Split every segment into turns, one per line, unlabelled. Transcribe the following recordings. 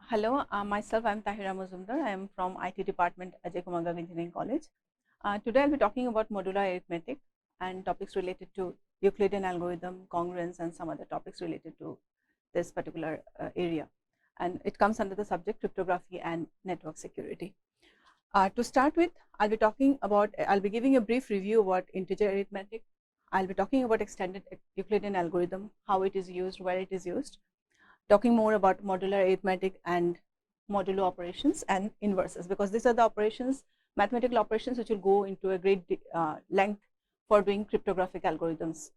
Hello, myself I am Tahira. I am from IT department at AKGEC Engineering College. Today I will be talking about modular arithmetic and topics related to Euclidean algorithm, congruence and some other topics related to this particular area, and it comes under the subject cryptography and network security. To start with, I'll be giving a brief review about integer arithmetic. I'll be talking about extended Euclidean algorithm, how it is used, where it is used, talking more about modular arithmetic and modulo operations and inverses, because these are the operations, mathematical operations, which will go into a great length for doing cryptographic algorithms.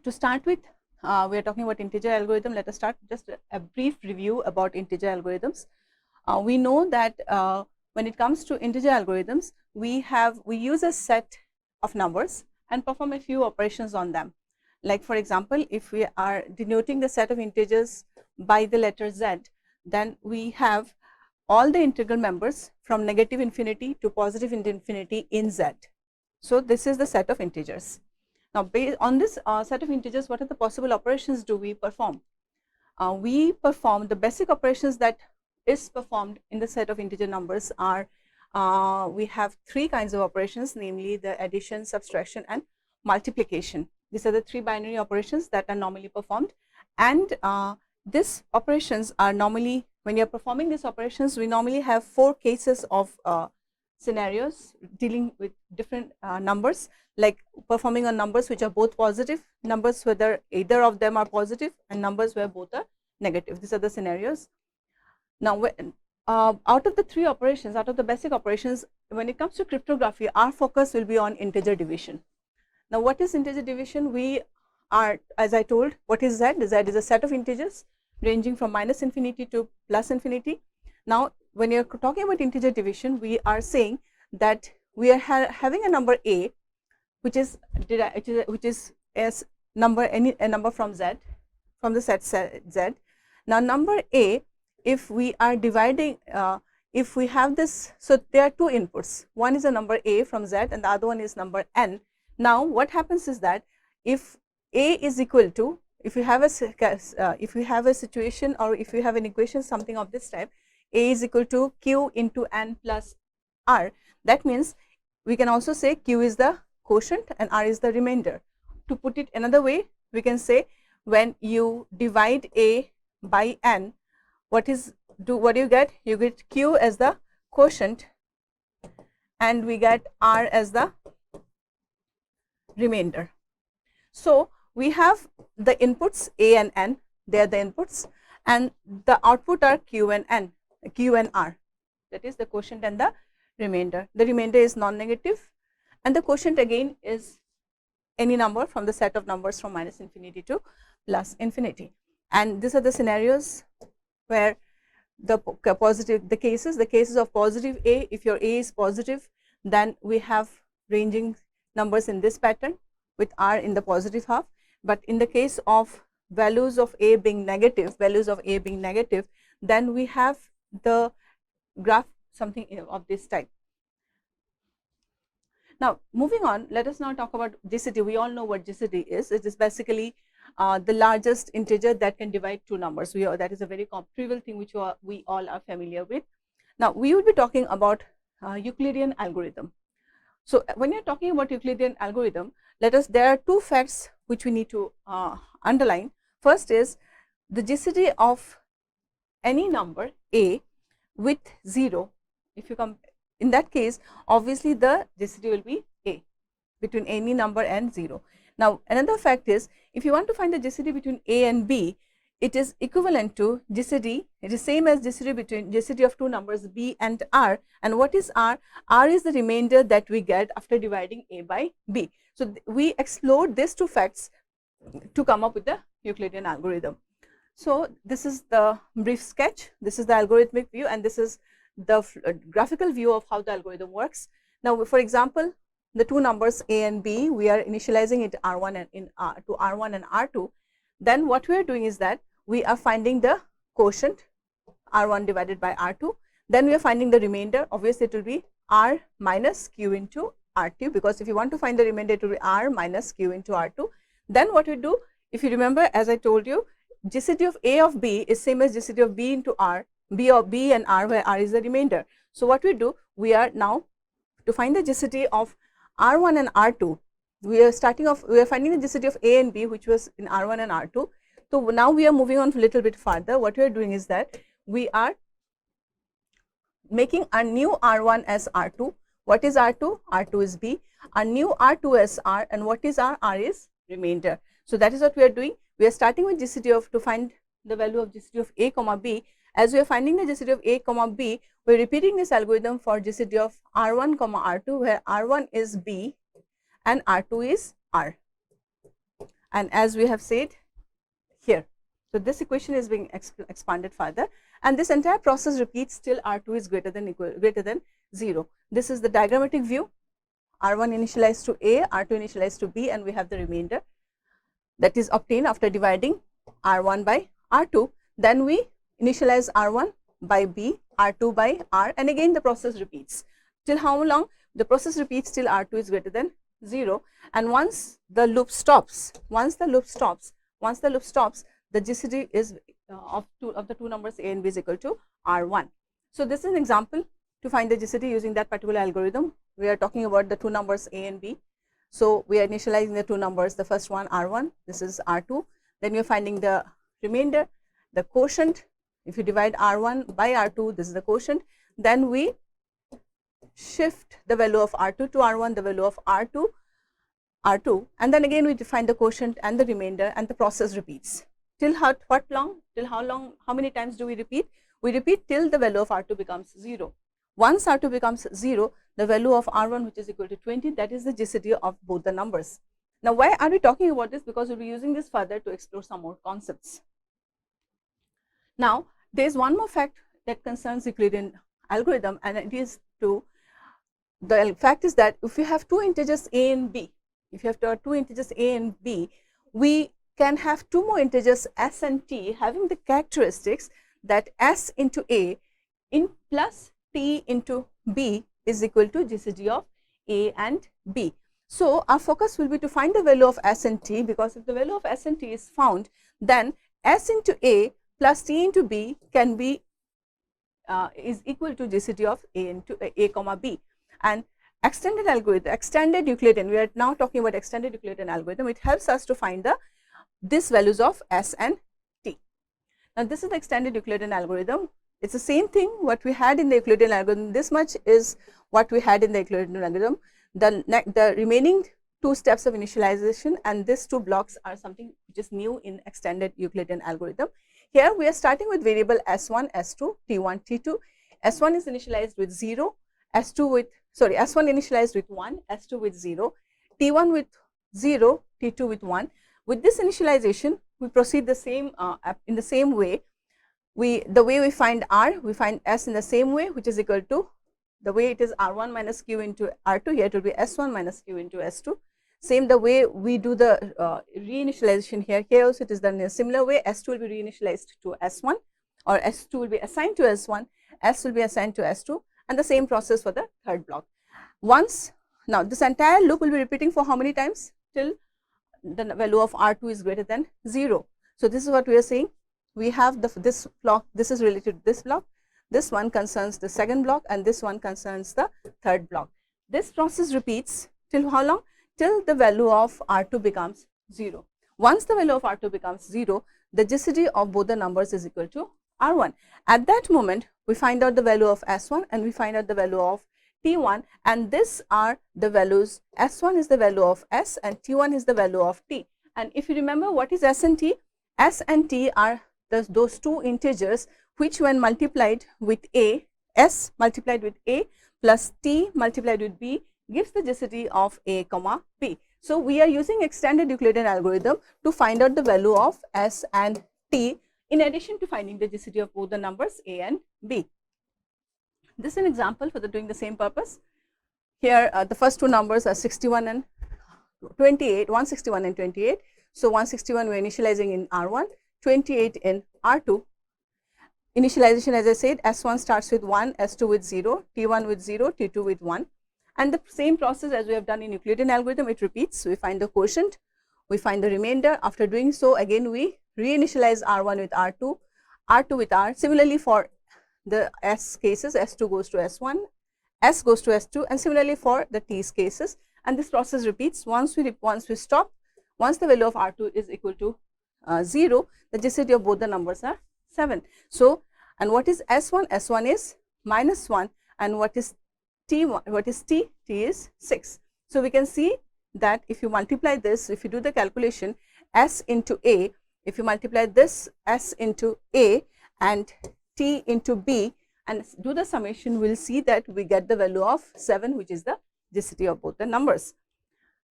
To start with, we are talking about integer algorithm. Let us start just a brief review about integer algorithms. We know that when it comes to integer algorithms, we use a set of numbers and perform a few operations on them. Like for example, if we are denoting the set of integers by the letter z, then we have all the integral members from negative infinity to positive infinity in z. So this is the set of integers. Now based on this set of integers, what are the possible operations do we perform? We perform the basic operations that is performed in the set of integer numbers are, we have three kinds of operations, namely the addition, subtraction and multiplication. These are the three binary operations that are normally performed, and these operations are normally, when you are performing these operations, we normally have four cases of scenarios dealing with different numbers, like performing on numbers which are both positive, numbers whether either of them are positive, and numbers where both are negative. These are the scenarios. Now, out of the three operations, out of the basic operations, when it comes to cryptography, our focus will be on integer division. Now, what is integer division? We are, as I told, what is z? Z is a set of integers ranging from minus infinity to plus infinity. Now, when you are talking about integer division, we are saying that we are having a number a, which is as number, a number from z, from the set z. Now, number a, if we are dividing, if we have this, so there are two inputs. One is a number a from z, and the other one is number n. Now, what happens is that if a is equal to, if you have a situation, or if you have an equation something of this type, a is equal to q into n plus r, that means we can also say q is the quotient and r is the remainder. To put it another way, we can say when you divide a by n, what do you get? You get q as the quotient and we get r as the remainder. So we have the inputs a and n, they are the inputs, and the output are q and n, q and r, that is the quotient and the remainder. The remainder is non-negative, and the quotient again is any number from the set of numbers from minus infinity to plus infinity. And these are the scenarios where the cases of positive a, if your a is positive, then we have ranging numbers in this pattern with r in the positive half. But in the case of values of a being negative, then we have the graph something of this type. Now, moving on, let us now talk about GCD. We all know what GCD is. It is basically the largest integer that can divide two numbers. That is a very trivial thing which we all are familiar with. Now, we will be talking about Euclidean algorithm. So, when you are talking about Euclidean algorithm, there are two facts which we need to underline. First is the GCD of any number a with 0. If you come, in that case, obviously the GCD will be a between any number and 0. Now, another fact is, if you want to find the GCD between a and b, it is equivalent to GCD, it is same as GCD between GCD of two numbers b and r. And what is r? R is the remainder that we get after dividing a by b. So, we explored these two facts to come up with the Euclidean algorithm. So, this is the brief sketch, this is the algorithmic view, and this is the graphical view of how the algorithm works. Now, for example, the two numbers a and b, we are initializing it r1 and to r1 and r2. Then what we are doing is that we are finding the quotient r1 divided by r2. Then we are finding the remainder. Obviously, it will be r minus q into r2, because if you want to find the remainder, it will be r minus q into r2. Then what we do, if you remember, as I told you, GCD of A of B is same as GCD of B into R, B of B and R, where R is the remainder. So what we do, we are now to find the GCD of R1 and R2. We are finding the GCD of A and B, which was in R1 and R2. So now we are moving on a little bit further. What we are doing is that we are making a new R1 as R2. What is R2? R2 is B. A new R2 as R, and what is R? R is remainder. So that is what we are doing. We are starting with GCD of, to find the value of GCD of A comma B. As we are finding the GCD of A comma B, we are repeating this algorithm for GCD of R1 comma R2, where R1 is B and R2 is R. And as we have said here, so this equation is being expanded further, and this entire process repeats till R2 is greater than 0. This is the diagrammatic view. R1 initialized to A, R2 initialized to B, and we have the remainder that is obtained after dividing R1 by R2. Then we initialize R1 by B, R2 by R, and again the process repeats. Till how long? The process repeats till R2 is greater than 0, and once the loop stops, the GCD is of the two numbers A and B is equal to R1. So this is an example to find the GCD using that particular algorithm. We are talking about the two numbers A and B. So we are initializing the two numbers, the first one R1, this is R2. Then you are finding the remainder, the quotient. If you divide R1 by R2, this is the quotient. Then we shift the value of R2 to R1, the value of R2, and then again we define the quotient and the remainder, and the process repeats. Till what long? Till how long? How many times do we repeat? We repeat till the value of R2 becomes 0. Once R2 becomes 0, the value of R1, which is equal to 20, that is the GCD of both the numbers. Now, why are we talking about this? Because we'll be using this further to explore some more concepts. Now, there is one more fact that concerns Euclidean algorithm, and it is the fact is that if you have two integers A and B, we can have two more integers S and T having the characteristics that S into A in plus T into B is equal to GCD of A and B. So our focus will be to find the value of S and T, because if the value of S and T is found, then S into A plus T into B can be is equal to GCD of A into A comma B. And extended Euclidean, we are now talking about extended Euclidean algorithm. It helps us to find these values of S and T. Now this is the extended Euclidean algorithm. It's the same thing what we had in the Euclidean algorithm. This much is what we had in the Euclidean algorithm. The remaining two steps of initialization and these two blocks are something which is new in extended Euclidean algorithm. Here we are starting with variable S1, S2, T1, T2. S1 is initialized with 0, S1 initialized with 1, S2 with 0, T1 with 0, T2 with 1. With this initialization, we proceed the same in the same way. The way we find R, we find S in the same way, which is equal to the way it is R1 minus Q into R2. Here it will be S1 minus Q into S2. Same the way we do the reinitialization here. Here also it is done in a similar way. S2 will be reinitialized to S1, or S2 will be assigned to S1, S will be assigned to S2, and the same process for the third block. Now this entire loop will be repeating for how many times? Till the value of R2 is greater than 0. So this is what we are saying. We have this block, this is related to this block, this one concerns the second block, and this one concerns the third block. This process repeats till how long? Till the value of R2 becomes 0. Once the value of R2 becomes 0, the GCD of both the numbers is equal to R1. At that moment, we find out the value of S1 and we find out the value of T1, and these are the values. S1 is the value of S and T1 is the value of T. And if you remember, what is S and T? S and T are those two integers which, when multiplied with A, S multiplied with A plus T multiplied with B, gives the GCD of A comma B. So we are using extended Euclidean algorithm to find out the value of S and T, in addition to finding the GCD of both the numbers A and B. This is an example for doing the same purpose. Here the first two numbers are 61 and 28, 161 and 28. So 161 we are initializing in R1, 28 in R2. Initialization, as I said, S1 starts with 1, S2 with 0, T1 with 0, T2 with 1. And the same process as we have done in Euclidean algorithm, it repeats. We find the quotient, we find the remainder. After doing so, again we reinitialize R1 with R2, R2 with R. Similarly, for the S cases, S2 goes to S1, S goes to S2, and similarly for the T's cases. And this process repeats. Once we stop, once the value of R2 is equal to 0, the GCD of both the numbers are 7. So, and what is S1? S1 is -1, and what is T? What is T? T is 6. So, we can see that if you multiply this, if you do the calculation, S into A, if you multiply this S into A and T into B and do the summation, we will see that we get the value of 7, which is the GCD of both the numbers.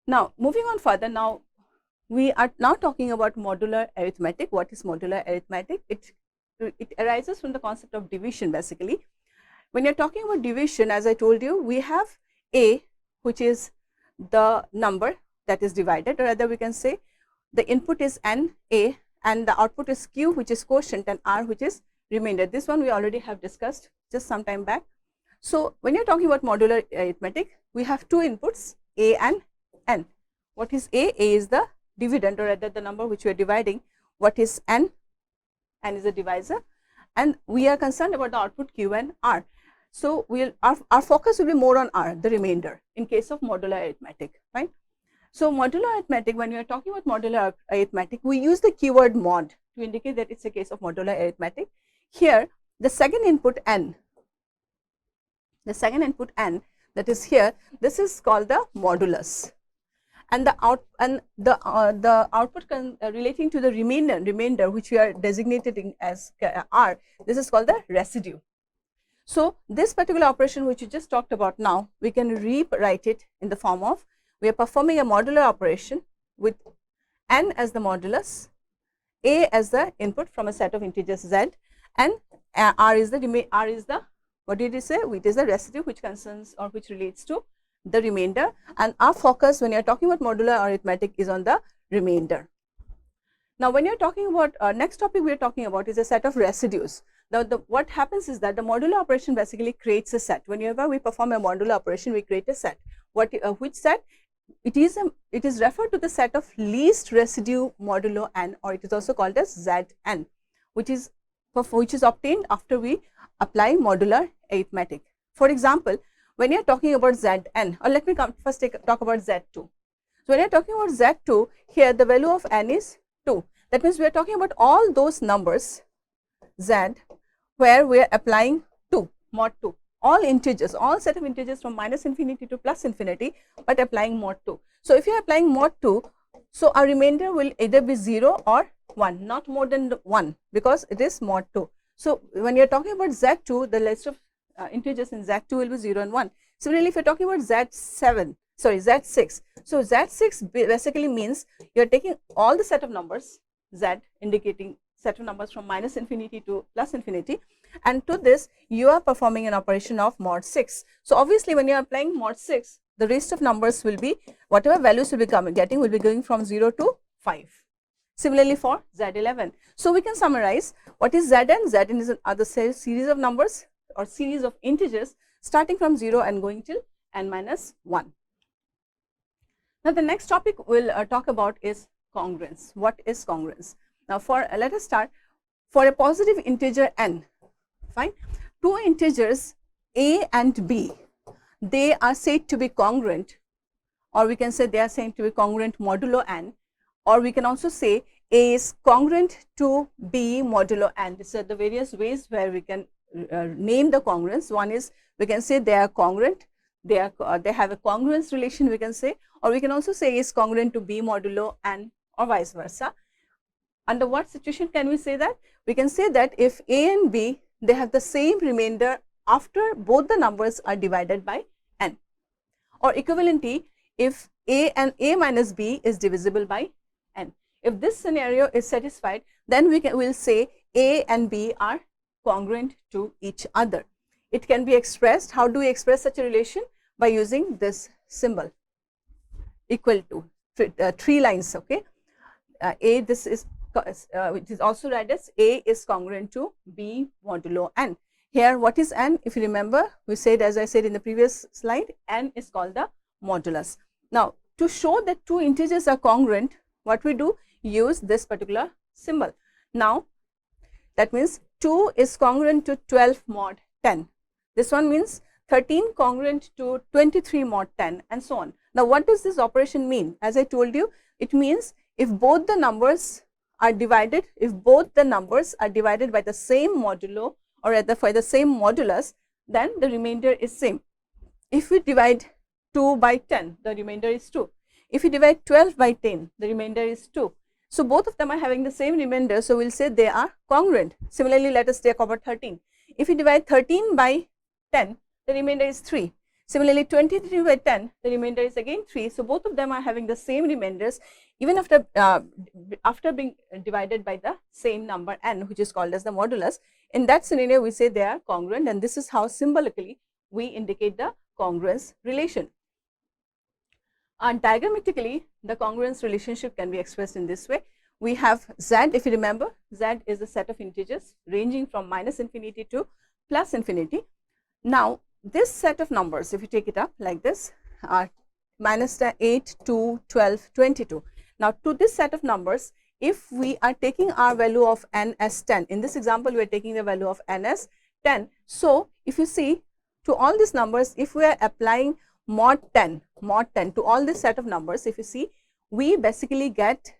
Now, moving on further, now we are now talking about modular arithmetic. What is modular arithmetic? It arises from the concept of division basically. When you are talking about division, as I told you, we have A, which is the number that is divided, or rather we can say the input is N, A, and the output is Q, which is quotient, and R, which is remainder. This one we already have discussed just some time back. So, when you are talking about modular arithmetic, we have two inputs, A and N. What is A? A is the dividend, or rather the number which we are dividing. What is N? N is the divisor, and we are concerned about the output Q and R. So, our focus will be more on R, the remainder, in case of modular arithmetic, right? So, modular arithmetic, when we are talking about modular arithmetic, we use the keyword mod to indicate that it is a case of modular arithmetic. Here, the second input N, that is here, this is called the modulus, and the output relating to the remainder which we are designating as R, this is called the residue. So, this particular operation which we just talked about now, we can rewrite it in the form of, we are performing a modular operation with N as the modulus, A as the input from a set of integers Z, and R is the what did you say? It is the residue which concerns or which relates to the remainder, and our focus when you are talking about modular arithmetic is on the remainder. Now, when you are talking about next topic we are talking about is a set of residues. Now, what happens is that the modular operation basically creates a set. Whenever we perform a modular operation, we create a set. Which set? It is referred to the set of least residue modulo N, or it is also called as Zn, which is obtained after we apply modular arithmetic. For example, when you are talking about Zn, or let me first talk about Z2. So, when you are talking about Z2, here the value of N is 2. That means we are talking about all those numbers Z where we are applying 2, mod 2, all integers, all set of integers from -infinity to +infinity, but applying mod 2. So, if you are applying mod 2, so our remainder will either be 0 or 1, not more than 1, because it is mod 2. So, when you are talking about Z2, the list of integers in Z2 will be 0 and 1. Similarly, if you are talking about Z6, so Z6 basically means you are taking all the set of numbers Z, indicating set of numbers from -infinity to +infinity, and to this you are performing an operation of mod 6. So, obviously, when you are applying mod 6, the rest of numbers will be, whatever values will be getting will be going from 0 to 5. Similarly, for Z11. So, we can summarize what is Zn. Zn is another series of numbers or series of integers starting from 0 and going till n-1. Now, the next topic we will talk about is congruence. What is congruence? Now, let us start. For a positive integer n, fine, two integers a and b, they are said to be congruent, or we can say they are said to be congruent modulo n, or we can also say a is congruent to b modulo n. These are the various ways where we can name the congruence. One is we can say they are congruent, they have a congruence relation, we can say, or we can also say a is congruent to b modulo n, or vice versa. Under what situation can we say that? We can say that if a and b, they have the same remainder after both the numbers are divided by n, or equivalently, if a and a minus b is divisible by n. If this scenario is satisfied, then we will say a and b are congruent to each other. It can be expressed. How do we express such a relation? By using this symbol, equal to, 3 lines, okay. This is which is also read as a is congruent to b modulo n. Here, what is n? If you remember, we said, as I said in the previous slide, n is called the modulus. Now, to show that two integers are congruent, what we do? Use this particular symbol. Now that means 2 is congruent to 12 mod 10. This one means 13 congruent to 23 mod 10, and so on. Now what does this operation mean? As I told you, it means if both the numbers are divided, by the same modulo, or rather by the same modulus, then the remainder is same. If we divide 2 by 10, the remainder is 2. If we divide 12 by 10, the remainder is 2. So both of them are having the same remainder, so we'll say they are congruent. Similarly, let us take about 13. If we divide 13 by 10, the remainder is 3. Similarly, 23 by 10, the remainder is again 3. So both of them are having the same remainders, even after being divided by the same number n, which is called as the modulus. In that scenario, we say they are congruent, and this is how symbolically we indicate the congruence relation. And diagrammatically, the congruence relationship can be expressed in this way. We have z, if you remember, z is a set of integers ranging from -infinity to +infinity. Now, this set of numbers, if you take it up like this, are -8, 2, 12, 22. Now, to this set of numbers, if we are taking our value of n as 10, in this example, we are taking the value of n as 10. So, if you see, to all these numbers, if we are applying mod 10 to all this set of numbers, if you see, we basically get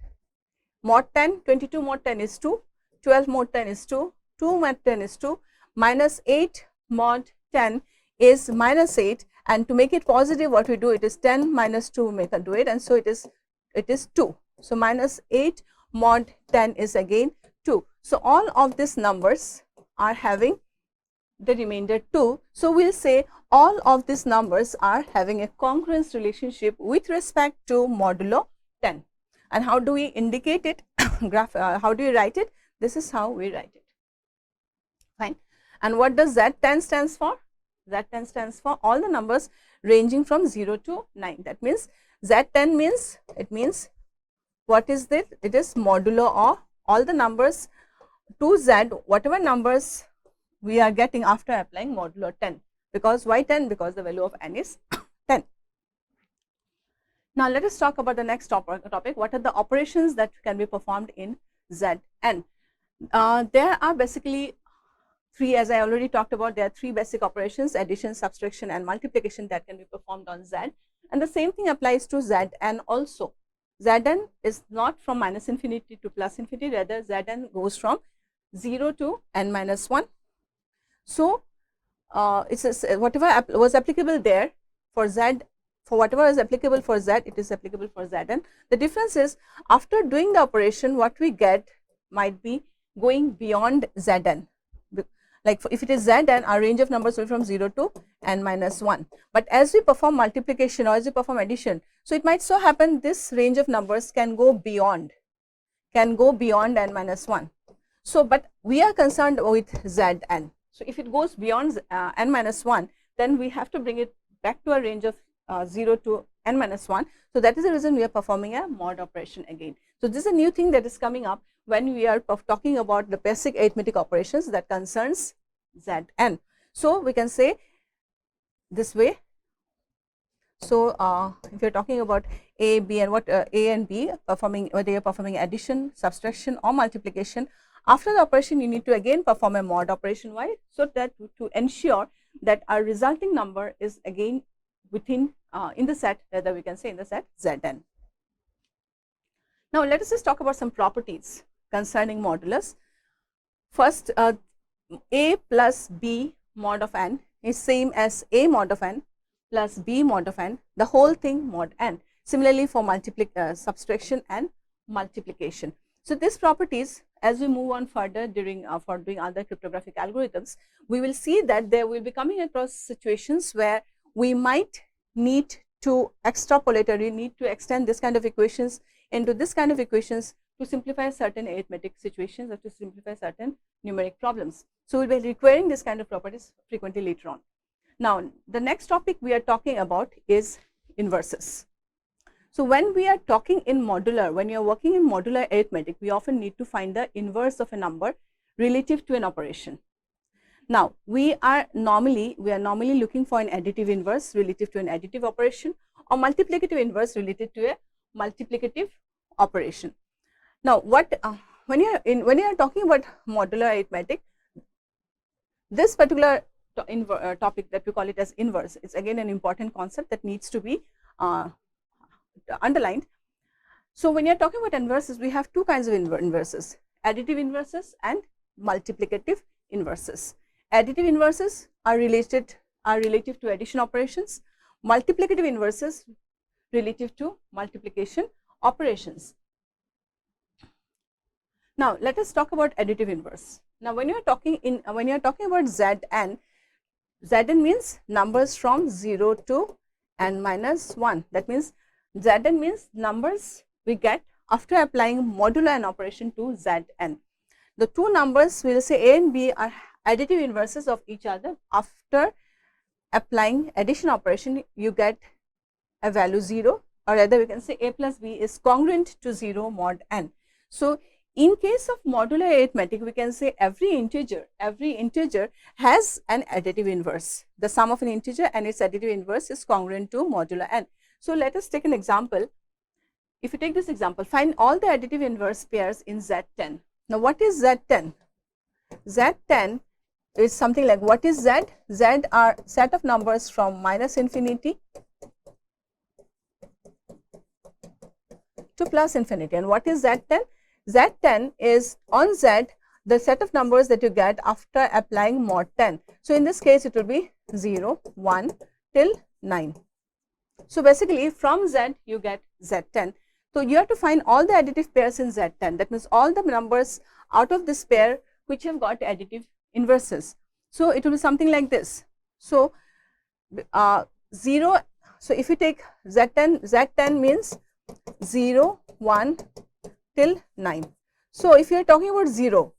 mod 10, 22 mod 10 is 2, 12 mod 10 is 2, 2 mod 10 is 2, -8 mod 10 is -8, and to make it positive, what we do, it is 10 minus 2, we can do it, and so it is 2. So -8 mod 10 is again 2. So all of these numbers are having the remainder 2. So we'll say all of these numbers are having a congruence relationship with respect to modulo 10. And how do we indicate it? How do we write it? This is how we write it. Fine. And what does Z10 stands for? Z10 stands for all the numbers ranging from 0 to 9. That means Z10 means, it means what is this? It is modulo of all the numbers to Z, whatever numbers we are getting after applying modulo 10. Because why 10? Because the value of n is 10. Now let us talk about the next topic. What are the operations that can be performed in Zn? There are basically three, as I already talked about, there are three basic operations: addition, subtraction, and multiplication, that can be performed on Z. And the same thing applies to Zn also. Zn is not from -infinity to +infinity, rather Zn goes from 0 to n minus 1. So whatever was applicable there for Z, for whatever is applicable for Z, it is applicable for Zn. The difference is, after doing the operation, what we get might be going beyond Zn. Like if it is Zn, our range of numbers will be from 0 to n minus 1. But as we perform multiplication or as we perform addition, so it might so happen this range of numbers can go beyond n minus 1. So, but we are concerned with Zn. So if it goes beyond n minus 1, then we have to bring it back to a range of 0 to n minus 1. So that is the reason we are performing a mod operation again. So this is a new thing that is coming up when we are talking about the basic arithmetic operations that concerns Zn. So we can say this way. So if you are talking about A, B, and what A and B performing, whether you are performing addition, subtraction, or multiplication, after the operation you need to again perform a mod operation. Why? So that to ensure that our resulting number is again within in the set, rather we can say in the set Zn. Now let us just talk about some properties concerning modulus. First, A plus B mod of n is same as A mod of n plus B mod of n, the whole thing mod n. Similarly for subtraction and multiplication. So these properties, as we move on further during for doing other cryptographic algorithms, we will see that there will be coming across situations where we might need to extrapolate, or we need to extend this kind of equations into this kind of equations to simplify certain arithmetic situations or to simplify certain numeric problems. So we will be requiring this kind of properties frequently later on. Now the next topic we are talking about is inverses. So when we are talking in modular, when you are working in modular arithmetic, we often need to find the inverse of a number relative to an operation. Now we are normally looking for an additive inverse relative to an additive operation, or multiplicative inverse related to a multiplicative operation. Now what when you are talking about modular arithmetic, this particular topic that we call it as inverse, it's again an important concept that needs to be underlined. So when you're talking about inverses, we have two kinds of inverses: additive inverses and multiplicative inverses. Additive inverses are relative to addition operations. Multiplicative inverses relative to multiplication operations. Now let us talk about additive inverse. Now when you are talking about Zn, Zn means numbers from 0 to n minus 1. That means Zn means numbers we get after applying modular n operation to Zn. The two numbers, we will say a and b, are additive inverses of each other. After applying addition operation, you get a value 0, or rather we can say a plus b is congruent to 0 mod n. So in case of modular arithmetic, we can say every integer has an additive inverse. The sum of an integer and its additive inverse is congruent to modular n. So let us take an example. If you take this example, find all the additive inverse pairs in Z10. Now what is Z10? Z10 is something like, what is Z? Z are set of numbers from minus infinity to plus infinity. And what is Z10? Z10 is on Z the set of numbers that you get after applying mod 10. So in this case, it will be 0, 1 till 9. So basically from Z you get Z10. So you have to find all the additive pairs in Z10. That means all the numbers out of this pair which have got additive inverses. So it will be something like this. So 0. So if you take Z10 means 0, 1 till 9. So if you are talking about 0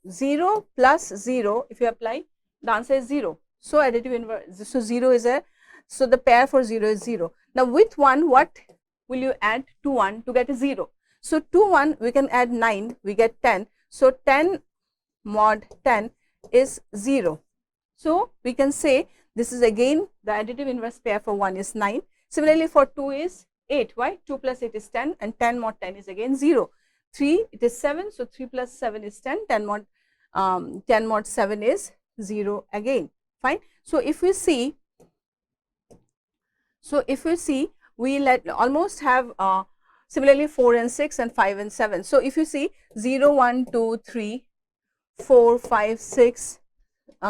plus 0, if you apply, the answer is 0. So additive inverse, so 0 is so the pair for 0 is 0. Now with 1, what will you add to 1 to get a 0? So to 1 we can add 9, we get 10. So 10 mod 10 is 0. So we can say this is again the additive inverse pair for 1 is 9. Similarly for 2 is 8. Why? 2 plus 8 is 10 and 10 mod 10 is again 0. 3, it is 7. So 3 plus 7 is 10. 10 mod 7 is 0 again. Fine. So if we see, we almost have similarly 4 and 6 and 5 and 7. So if you see 0, 1, 2, 3, 4, 5, 6,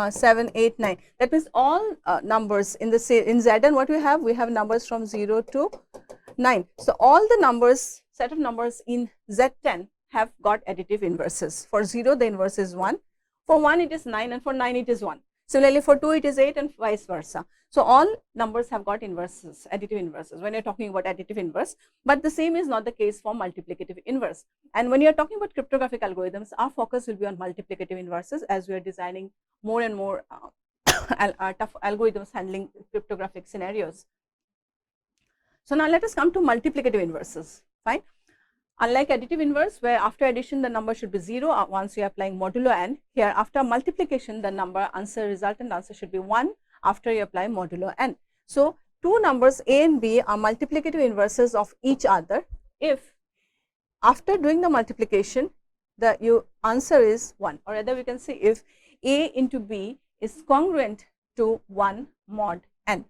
7, 8, 9. That means all numbers in Zn, what we have numbers from 0 to 9. So all the numbers, set of numbers in Z10 have got additive inverses. For 0 the inverse is 1, for 1 it is 9, and for 9 it is 1. Similarly for 2 it is 8 and vice versa. So all numbers have got inverses, additive inverses when you are talking about additive inverse, but the same is not the case for multiplicative inverse. And when you are talking about cryptographic algorithms, our focus will be on multiplicative inverses as we are designing more and more tough algorithms handling cryptographic scenarios. So now let us come to multiplicative inverses. Fine. Unlike additive inverse, where after addition the number should be 0 once you are applying modulo n, here after multiplication the resultant answer should be 1 after you apply modulo n. So two numbers a and b are multiplicative inverses of each other if after doing the multiplication the answer is 1, or rather we can say if a into b is congruent to 1 mod n.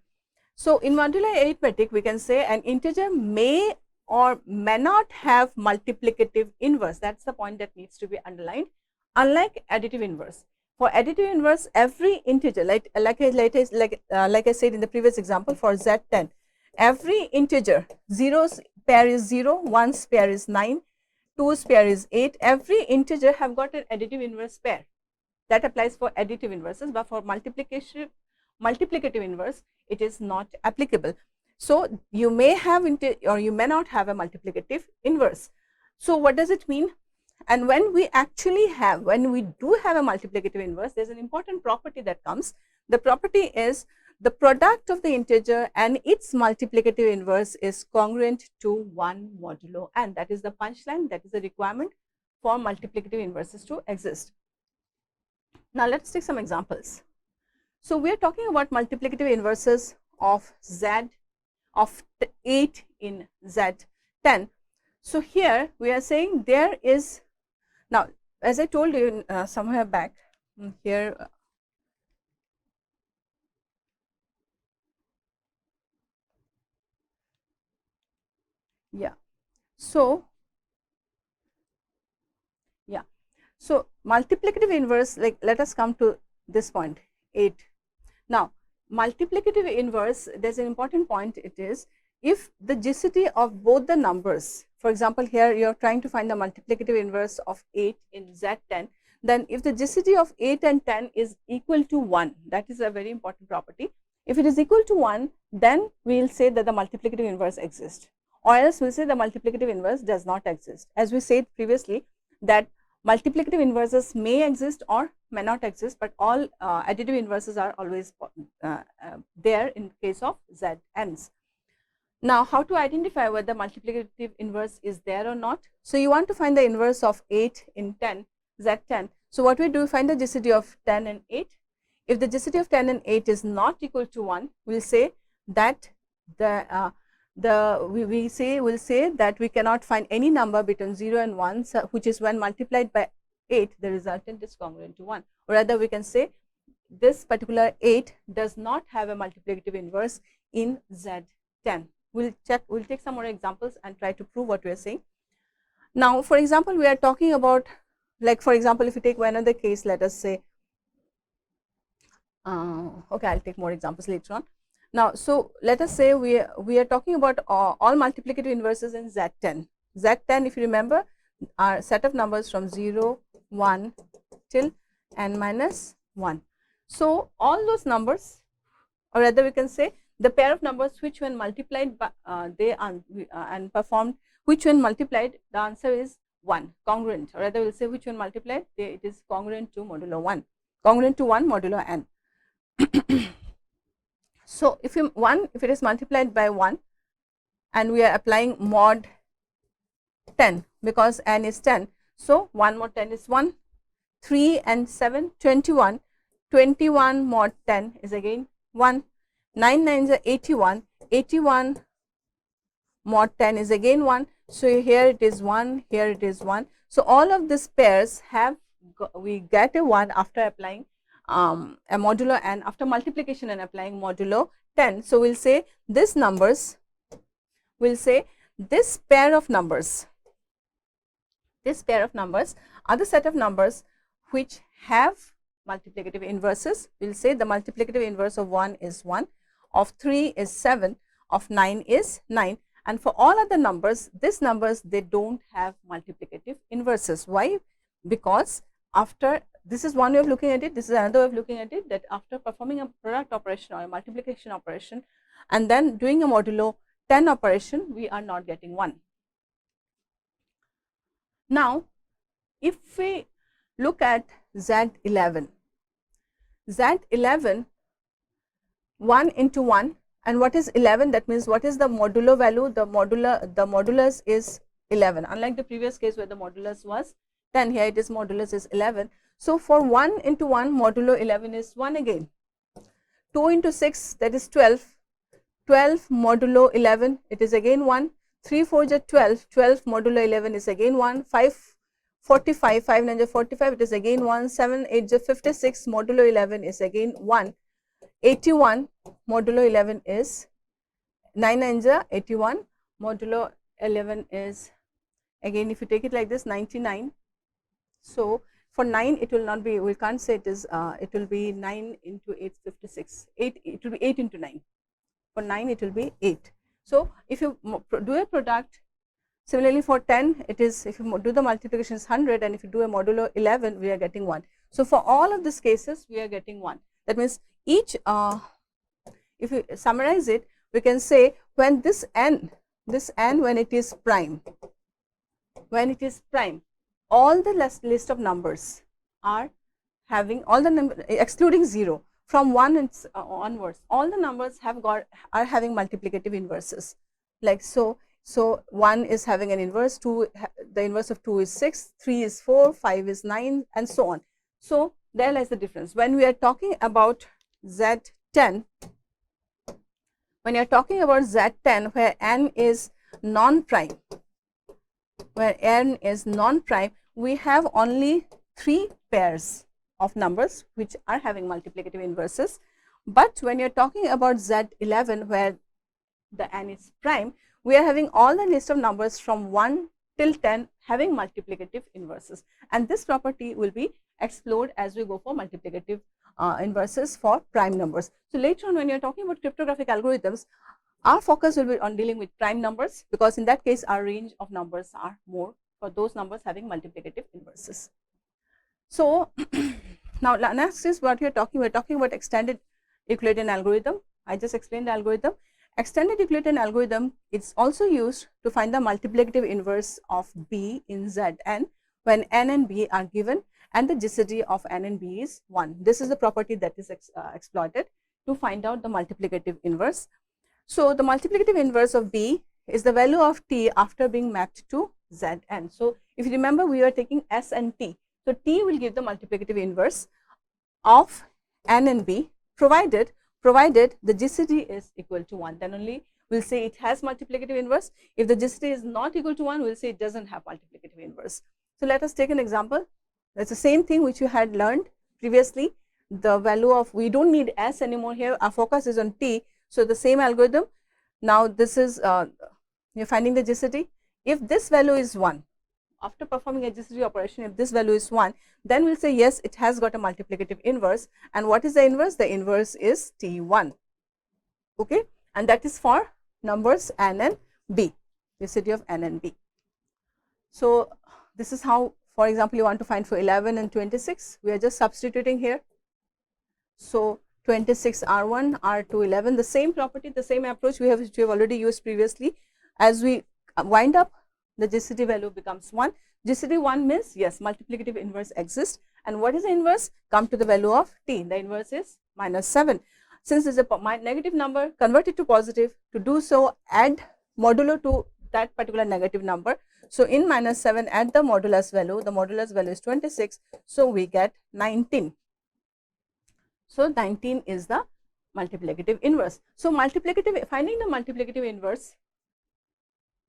So in modular arithmetic we can say an integer may or may not have multiplicative inverse. That's the point that needs to be underlined. Unlike additive inverse, for additive inverse every integer, like I said in the previous example for Z10, every integer, 0's pair is 0, 1's pair is 9, 2's pair is 8, every integer have got an additive inverse pair. That applies for additive inverses, but for multiplicative inverse it is not applicable. So you may have or you may not have a multiplicative inverse. So what does it mean? And when we do have a multiplicative inverse, there's an important property that comes. The property is the product of the integer and its multiplicative inverse is congruent to 1 modulo n. That is the punchline, that is the requirement for multiplicative inverses to exist. Now let's take some examples. So we are talking about multiplicative inverses of 8 in Z10. So here we are saying there is, now as I told you somewhere back here, yeah. So yeah, so multiplicative inverse, like let us come to this point 8. Now multiplicative inverse, there's an important point. It is if the GCD of both the numbers, for example here you are trying to find the multiplicative inverse of 8 in Z10, then if the GCD of 8 and 10 is equal to 1, that is a very important property. If it is equal to 1, then we will say that the multiplicative inverse exists, or else we will say the multiplicative inverse does not exist. As we said previously that multiplicative inverses may exist or may not exist, but all additive inverses are always there in case of Zn's. Now, how to identify whether multiplicative inverse is there or not? So, you want to find the inverse of 8 in 10, Z10. So, what we do, find the GCD of 10 and 8. If the GCD of 10 and 8 is not equal to 1, we will say that we'll say that we cannot find any number between 0 and 1, so, which is when multiplied by 8, the resultant is congruent to 1. Or rather, we can say this particular 8 does not have a multiplicative inverse in Z10. We'll take some more examples and try to prove what we are saying. Now, for example, we are talking about, like for example, if you take another case, let us say, okay, I'll take more examples later on. Now, so let us say we are talking about all multiplicative inverses in Z10. Z10, if you remember, are set of numbers from 0, 1 till n minus 1. So, all those numbers, or rather we can say the pair of numbers which when multiplied by, and performed, which when multiplied, the answer is 1, congruent, or rather we will say which when multiplied, it is congruent to modulo 1, congruent to 1 modulo n. So, if it is multiplied by 1 and we are applying mod 10 because n is 10. So, 1 mod 10 is 1, 3 and 7, 21, 21 mod 10 is again 1, 9 9s are 81, 81 mod 10 is again 1. So, here it is 1, here it is 1. So, all of these pairs we get a 1 after applying a modulo n, after multiplication and applying modulo 10. So, we will say this numbers, we will say this pair of numbers are the set of numbers which have multiplicative inverses. We will say the multiplicative inverse of 1 is 1, of 3 is 7, of 9 is 9, and for all other numbers, these numbers, they do not have multiplicative inverses. Why? Because after, this is one way of looking at it, this is another way of looking at it, that after performing a product operation or a multiplication operation and then doing a modulo 10 operation, we are not getting 1. Now, if we look at Z11, 1 into 1, and what is 11? That means what is the modulo value? The modulus is 11. Unlike the previous case where the modulus was 10, here it is modulus is 11. So, for 1 into 1, modulo 11 is 1 again. 2 into 6, that is 12. 12 modulo 11, it is again 1. 3 4 is 12. 12 modulo 11 is again 1. 5 45, 5 9 is 45, it is again 1. 7 8 is 56, modulo 11 is again 1. 81 modulo 11 is 9 9 is 81, modulo 11 is again, if you take it like this, 99. So, for 9 it will not be, we can't say it is, it will be 9 into 8 56, 8, it will be 8 into 9. For 9 it will be 8. So, if you do a product, similarly for 10 it is, if you do the multiplication is 100, and if you do a modulo 11, we are getting 1. So, for all of these cases we are getting 1. That means each, if you summarize it, we can say when this n when it is prime, all the list of numbers are having, all the number excluding 0, from 1 onwards, all the numbers are having multiplicative inverses, like so. So, 1 is having an inverse, 2, the inverse of 2 is 6, 3 is 4, 5 is 9, and so on. So, there lies the difference. When we are talking about Z10, where n is non-prime, we have only 3 pairs of numbers which are having multiplicative inverses. But when you are talking about Z11, where the n is prime, we are having all the list of numbers from 1 till 10 having multiplicative inverses, and this property will be explored as we go for multiplicative inverses for prime numbers. So later on, when you are talking about cryptographic algorithms, our focus will be on dealing with prime numbers, because in that case our range of numbers are more for those numbers having multiplicative inverses. So now next is what we are talking about extended Euclidean algorithm. I just explained the algorithm. Extended Euclidean algorithm is also used to find the multiplicative inverse of b in Zn when n and b are given and the GCD of n and b is 1. This is the property that is exploited to find out the multiplicative inverse. So the multiplicative inverse of b is the value of t after being mapped to Zn. So if you remember, we are taking s and t. So t will give the multiplicative inverse of n and b, provided the GCD is equal to 1, then only we'll say it has multiplicative inverse. If the GCD is not equal to 1, we'll say it doesn't have multiplicative inverse. So let us take an example. That's the same thing which you had learned previously. The value of, we don't need s anymore here, our focus is on t. So the same algorithm. Now this is you're finding the GCD. If this value is 1, after performing a GCD operation, if this value is 1, then we'll say yes, it has got a multiplicative inverse. And what is the inverse? The inverse is T1. Okay, and that is for numbers n and b, GCD of n and b. So this is how, for example, you want to find for 11 and 26. We are just substituting here. So 26 R1, R2, 11, the same property, the same approach we have already used previously. As we wind up, the GCD value becomes 1. GCD 1 means yes, multiplicative inverse exists. And what is the inverse? Come to the value of t. The inverse is -7. Since it's a negative number, convert it to positive. To do so, add modulo to that particular negative number. So in -7, add the modulus value. The modulus value is 26. So we get 19. So 19 is the multiplicative inverse. So finding the multiplicative inverse.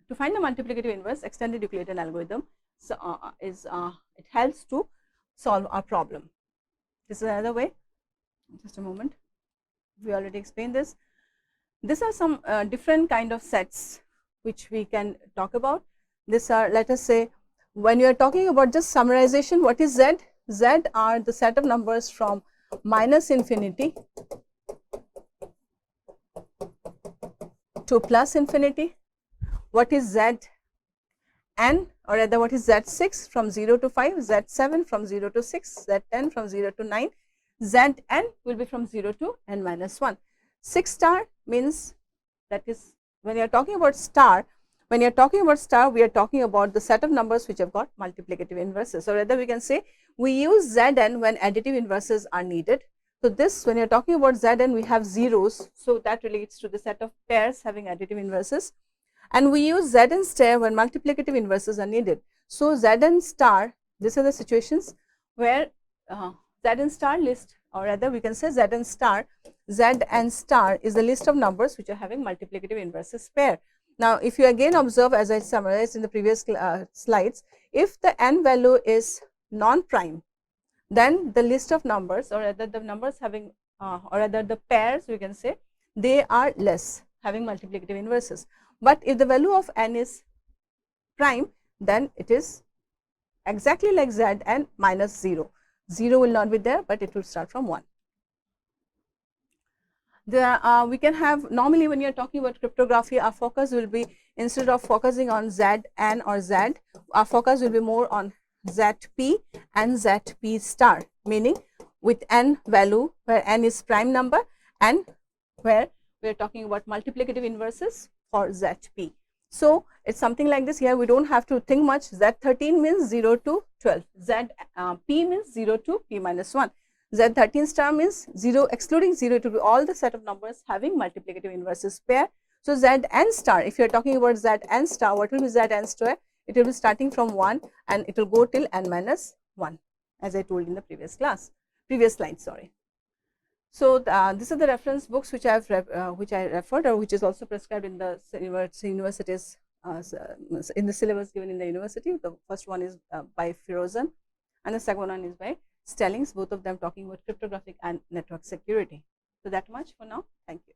To find the multiplicative inverse, extended Euclidean algorithm it helps to solve our problem. This is another way. Just a moment. We already explained this. These are some different kind of sets which we can talk about. These are, let us say, when you are talking about just summarization, what is Z? Z are the set of numbers from -infinity to +infinity. What is Zn, or rather what is Z6 from 0 to 5, Z7 from 0 to 6, Z10 from 0 to 9, Zn will be from 0 to n-1. 6 star means, that is, when you are talking about star, we are talking about the set of numbers which have got multiplicative inverses. So rather we can say we use Zn when additive inverses are needed. So this, when you are talking about Zn, we have zeros, so that relates to the set of pairs having additive inverses. And we use Zn star when multiplicative inverses are needed. So Zn star, these are the situations where Zn star list, or rather we can say Zn star is the list of numbers which are having multiplicative inverses pair. Now if you again observe, as I summarized in the previous slides, if the n value is non-prime, then the list of numbers, or rather the numbers having, or rather the pairs, we can say, they are less, having multiplicative inverses. But if the value of n is prime, then it is exactly like Z and -0. 0 will not be there, but it will start from 1. We can have, normally when you are talking about cryptography, our focus will be, instead of focusing on Zn or Z, our focus will be more on Zp and Zp star, meaning with n value where n is prime number and where we are talking about multiplicative inverses for Zp. So it's something like this. Here we don't have to think much. Z13 means 0 to 12. P means 0 to p-1. Z13 star means 0, excluding 0, to be all the set of numbers having multiplicative inverses pair. So Zn star, if you are talking about Zn star, what will be Zn star? It will be starting from 1 and it will go till n-1, as I told in the previous slide, sorry. So these are the reference books which I referred, or which is also prescribed in the university's in the syllabus given in the university. The first one is by Firozan, and the second one is by Stellings, both of them talking about cryptographic and network security. So that much for now. Thank you.